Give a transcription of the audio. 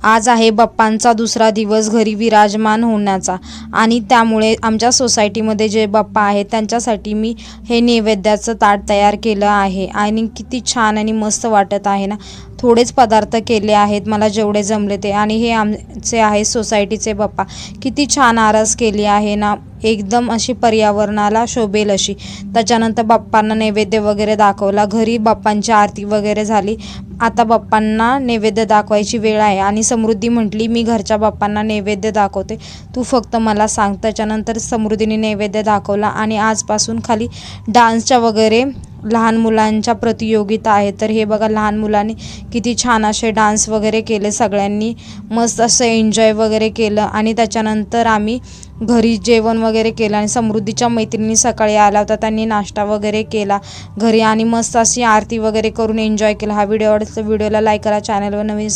आज आहे बाप्पांचा दुसरा दिवस घरी विराजमान होण्याचा आणि त्यामुळे आमच्या सोसायटीमध्ये जे बाप्पा आहेत त्यांच्यासाठी मी हे नैवेद्याचं ताट तयार केलं आहे आणि किती छान आणि मस्त वाटत आहे ना। थोडेच पदार्थ केले आहेत मला जेवढे जमले ते, आणि हे आमचे आहे सोसायटीचे बाप्पा। किती छान आरास केली आहे ना, एकदम अशी पर्यावरणाला शोभेल अशी। त्याच्यानंतर बाप्पांना नैवेद्य वगैरे दाखवला, घरी बाप्पांची आरती वगैरे झाली। आता बाप्पांना नैवेद्य दाखवायची वेळ आहे आणि समृद्धी म्हटली मी घरच्या बाप्पांना नैवेद्य दाखवते, तू फक्त मला सांग। त्याच्यानंतर समृद्धीने नैवेद्य दाखवला आणि आजपासून खाली डान्सच्या वगैरे लहान मुलांच्या प्रतियोगिता आहे। तर हे बघा लहान मुलांनी किती छान असे डान्स वगैरे केले, सगळ्यांनी मस्त असं एन्जॉय वगैरे केलं। आणि त्याच्यानंतर आम्ही घरी जेवण वगैरे केलं आणि समृद्धीच्या मैत्रिणी सकाळी आल्या होत्या, त्यांनी नाश्ता वगैरे केला घरी आणि मस्त अशी आरती वगैरे करून एन्जॉय केला। हा व्हिडिओ आवडला तर व्हिडिओला लाईक करा, चॅनलवर नवीन